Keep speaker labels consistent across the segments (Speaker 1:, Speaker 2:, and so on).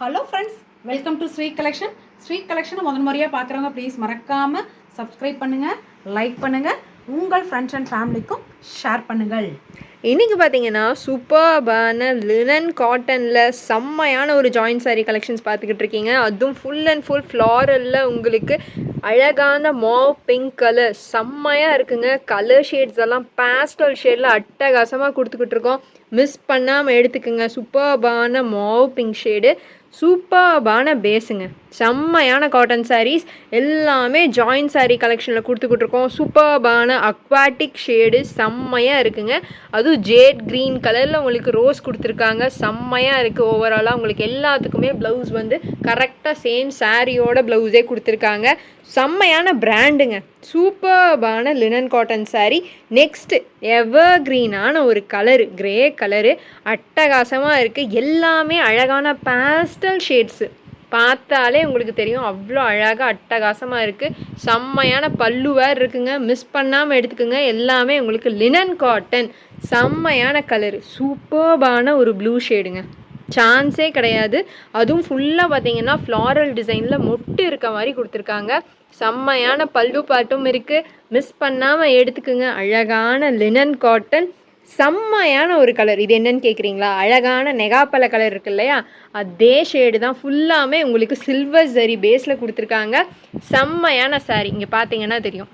Speaker 1: Hello friends, welcome to Sri collection. Sri கலெக்ஷனை முதல் முறையாக பார்க்குறவங்க ப்ளீஸ் மறக்காமல் சப்ஸ்கிரைப் பண்ணுங்கள், லைக் பண்ணுங்கள், உங்கள் ஃப்ரெண்ட்ஸ் அண்ட் ஃபேமிலிக்கும் ஷேர் பண்ணுங்கள்.
Speaker 2: இன்றைக்கி பார்த்தீங்கன்னா சூப்பர்பான லினன் காட்டனில் செம்மையான ஒரு ஜாயின்ட் சாரீ கலெக்ஷன்ஸ் பார்த்துக்கிட்டு இருக்கீங்க. அதுவும் ஃபுல் அண்ட் ஃபுல் ஃப்ளாரலில் உங்களுக்கு அழகான மாவ் பிங்க் கலர் செம்மையாக இருக்குங்க. கலர் ஷேட்ஸ் எல்லாம் பேஸ்டல் ஷேடில் அட்டகாசமாக கொடுத்துக்கிட்டு இருக்கோம். மிஸ் பண்ணாமல் எடுத்துக்குங்க. சூப்பர்பான மாவ் பிங்க் ஷேடு, சூப்பர்பான பேஸுங்க. செம்மையான காட்டன் சாரீஸ் எல்லாமே ஜாயின்ட் சாரீ கலெக்ஷனில் கொடுத்துக்கிட்டு இருக்கோம். சூப்பர்பான அக்வாட்டிக் ஷேடு செம்மையாக இருக்குங்க. அதுவும் ஜேட் க்ரீன் கலரில் உங்களுக்கு ரோஸ் கொடுத்துருக்காங்க. செம்மையாக இருக்குது. ஓவராலாக உங்களுக்கு எல்லாத்துக்குமே ப்ளவுஸ் வந்து கரெக்டாக சேம் சாரியோட ப்ளவுஸே கொடுத்துருக்காங்க. செம்மையான பிராண்டுங்க. சூப்பர்பான லினன் காட்டன் சாரீ. நெக்ஸ்ட்டு எவர் க்ரீனான ஒரு கலரு, கிரே கலரு அட்டகாசமாக இருக்குது. எல்லாமே அழகான பேஸ்டல் ஷேட்ஸு, பார்த்தாலே உங்களுக்கு தெரியும் அவ்வளோ அழகாக அட்டகாசமாக இருக்குது. செம்மையான பல்லுவார் இருக்குங்க. மிஸ் பண்ணாமல் எடுத்துக்கோங்க. எல்லாமே உங்களுக்கு லினன் காட்டன். செம்மையான கலரு, சூப்பர்பான ஒரு ப்ளூ ஷேடுங்க. சான்ஸே கிடையாது. அதுவும் ஃபுல்லாக பார்த்தீங்கன்னா ஃப்ளாரல் டிசைனில் மொட்டு இருக்க மாதிரி கொடுத்துருக்காங்க. செம்மையான பல்லு பாட்டும் இருக்குது. மிஸ் பண்ணாமல் எடுத்துக்குங்க. அழகான லினன் காட்டன், செம்மையான ஒரு கலர். இது என்னன்னு கேட்குறீங்களா? அழகான நெகாப்பழ கலர் இருக்கு இல்லையா, அதே ஷேடு தான். ஃபுல்லாமே உங்களுக்கு சில்வர் ஜரி பேஸில் கொடுத்துருக்காங்க. செம்மையான சாரீ. இங்கே பார்த்தீங்கன்னா தெரியும்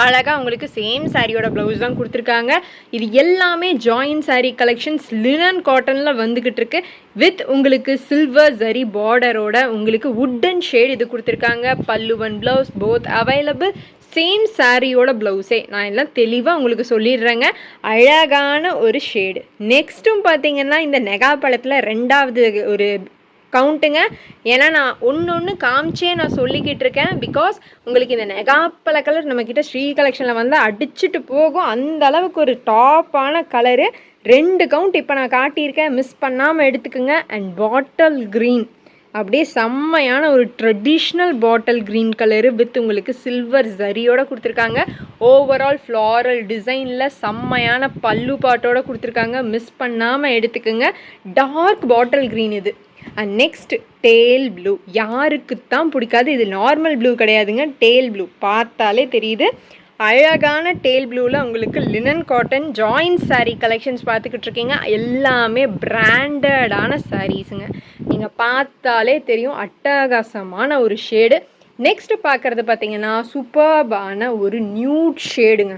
Speaker 2: அழகாக உங்களுக்கு சேம் சாரியோட ப்ளவுஸ் தான் கொடுத்துருக்காங்க. இது எல்லாமே ஜாயின்ட் சாரீ கலெக்ஷன்ஸ் லினன் காட்டனில் வந்துக்கிட்டு இருக்கு. வித் உங்களுக்கு சில்வர் ஜரி பார்டரோட உங்களுக்கு வுட்டன் ஷேட் இது கொடுத்துருக்காங்க. பல்லுவன் ப்ளவுஸ் போத் அவைலபிள். சேம் சாரியோட ப்ளவுஸே நான் எல்லாம் தெளிவாக உங்களுக்கு சொல்லிடுறேங்க. அழகான ஒரு ஷேடு. நெக்ஸ்ட்டும் பார்த்தீங்கன்னா இந்த நெகாப்பழத்தில் ரெண்டாவது ஒரு கவுண்ட்டுங்க. ஏன்னா நான் ஒன்று காமிச்சே நான் சொல்லிக்கிட்டு இருக்கேன். பிகாஸ் உங்களுக்கு இந்த நெகாப்பழ கலர் நம்மக்கிட்ட ஸ்ரீ கலெக்ஷனில் வந்து அடிச்சுட்டு போகும். அந்த அளவுக்கு ஒரு டாப்பான கலரு. 2 கவுண்ட் இப்போ நான் காட்டியிருக்கேன். மிஸ் பண்ணாமல் எடுத்துக்குங்க. அண்ட் பாட்டில் க்ரீன், அப்படியே செம்மையான ஒரு traditional bottle green colour with உங்களுக்கு சில்வர் ஜரியோட கொடுத்துருக்காங்க. ஓவரால் ஃப்ளாரல் டிசைனில் செம்மையான பல்லு பாட்டோட கொடுத்துருக்காங்க. மிஸ் பண்ணாமல் எடுத்துக்குங்க. டார்க் பாட்டில் க்ரீன் இது. And next teal blue. யாருக்குத்தான் பிடிக்காது? இது நார்மல் ப்ளூ கிடையாதுங்க, டேல் ப்ளூ. பார்த்தாலே தெரியுது. அழகான டேல் ப்ளூவில் உங்களுக்கு linen cotton joint sari collections பார்த்துக்கிட்டு இருக்கீங்க. எல்லாமே பிராண்டடான சாரீஸுங்க. நீங்கள் பார்த்தாலே தெரியும் அட்டகாசமான ஒரு ஷேடு. நெக்ஸ்ட்டு பார்க்குறது பார்த்தீங்கன்னா சூப்பர்பான ஒரு நியூட் ஷேடுங்க.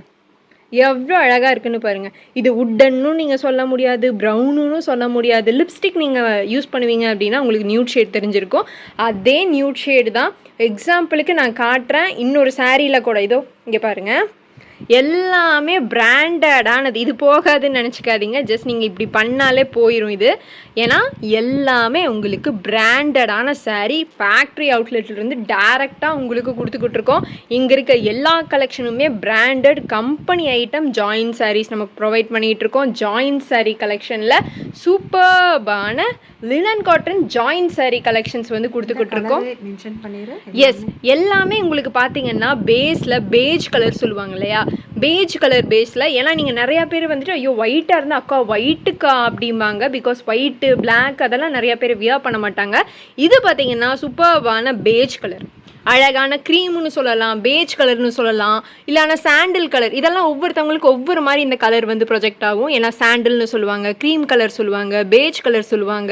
Speaker 2: எவ்வளோ அழகாக இருக்குன்னு பாருங்கள். இது வுட்டன்னு நீங்கள் சொல்ல முடியாது, ப்ரௌனுன்னு சொல்ல முடியாது. லிப்ஸ்டிக் நீங்கள் யூஸ் பண்ணுவீங்க அப்படின்னா உங்களுக்கு நியூட் ஷேட் தெரிஞ்சிருக்கும். அதே நியூட் ஷேடு தான். எக்ஸாம்பிளுக்கு நான் காட்டுறேன். இன்னொரு சாரியில் கூட இதோ இங்கே பாருங்கள். எல்லாமே பிராண்டடானது. இது போகாதுன்னு நினச்சிக்காதீங்க. ஜஸ்ட் நீங்கள் இப்படி பண்ணாலே போயிடும் இது. ஏன்னா எல்லாமே உங்களுக்கு பிராண்டடான சாரீ. ஃபேக்ட்ரி அவுட்லெட்லேருந்து டேரெக்டாக உங்களுக்கு கொடுத்துக்கிட்டு இருக்கோம். இங்கே இருக்க எல்லா கலெக்ஷனுமே branded company item joint saris நமக்கு ப்ரொவைட் பண்ணிகிட்டு இருக்கோம். ஜாயின்ட் சாரீ கலெக்ஷனில் சூப்பர்பான linen cotton joint sari collections வந்து கொடுத்துக்கிட்டு இருக்கோம். எஸ், எல்லாமே உங்களுக்கு பார்த்தீங்கன்னா பேஸில் பேஜ் கலர் சொல்லுவாங்க இல்லையா, பேஜ் கலர் பேஸில். ஏன்னா நீங்கள் நிறையா பேர் வந்துட்டு ஐயோ ஒயிட்டாக இருந்தால் அக்கா ஒயிட்டுக்கா அப்படிம்பாங்க. பிகாஸ் ஒயிட்டு பிளாக் அதெல்லாம் நிறையா பேர் வியர் பண்ண மாட்டாங்க. இது பார்த்தீங்கன்னா சூப்பர்பான பேஜ் கலர். அழகான க்ரீம்னு சொல்லலாம், பேஜ் கலர்னு சொல்லலாம், இல்லைனா சாண்டில் கலர். இதெல்லாம் ஒவ்வொருத்தவங்களுக்கு ஒவ்வொரு மாதிரி இந்த கலர் வந்து ப்ரொஜெக்ட் ஆகும். ஏன்னா சாண்டில்னு சொல்லுவாங்க, க்ரீம் கலர் சொல்லுவாங்க, பேஜ் கலர் சொல்லுவாங்க,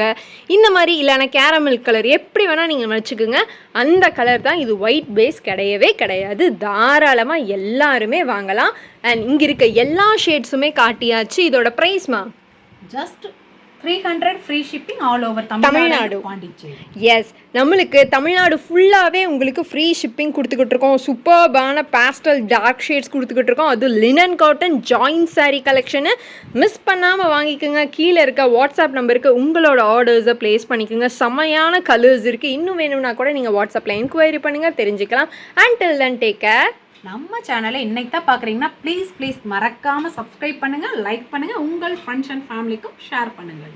Speaker 2: இந்த மாதிரி. இல்லைனா கேரமல் கலர், எப்படி வேணால் நீங்கள் வச்சுக்கோங்க. அந்த கலர் தான் இது. ஒயிட் பேஸ் கிடையவே கிடையாது. தாராளமாக எல்லாருமே வாங்கலாம். அண்ட் இங்கே இருக்க எல்லா ஷேட்ஸுமே காட்டியாச்சு. இதோட ப்ரைஸ்மா
Speaker 1: just 300 free shipping all over Tamil Nadu.
Speaker 2: Yes, நம்மளுக்கு தமிழ்நாடு ஃபுல்லாகவே உங்களுக்கு ஃப்ரீ ஷிப்பிங் கொடுத்துக்கிட்டு இருக்கோம். சூப்பர்பான பேஸ்டல் டார்க் ஷேட்ஸ் கொடுத்துக்கிட்டு இருக்கோம். அது linen cotton joint sari collection. Miss பண்ணாமல் வாங்கிக்கோங்க. கீழே இருக்க வாட்ஸ்அப் நம்பருக்கு உங்களோட ஆர்டர்ஸை ப்ளேஸ் பண்ணிக்கோங்க. செமையான கலர்ஸ் இருக்குது. இன்னும் வேணும்னா கூட நீங்கள் வாட்ஸ்அப்பில் என்கொயரி பண்ணுங்கள், தெரிஞ்சுக்கலாம். Until then take care.
Speaker 1: நம்ம சேனலை இன்னைக்கு தான் பார்க்குறீங்கன்னா ப்ளீஸ் மறக்காமல் சப்ஸ்கிரைப் பண்ணுங்கள், லைக் பண்ணுங்கள், உங்கள் ஃப்ரெண்ட்ஸ் அண்ட் ஃபேமிலிக்கும் ஷேர் பண்ணுங்கள்.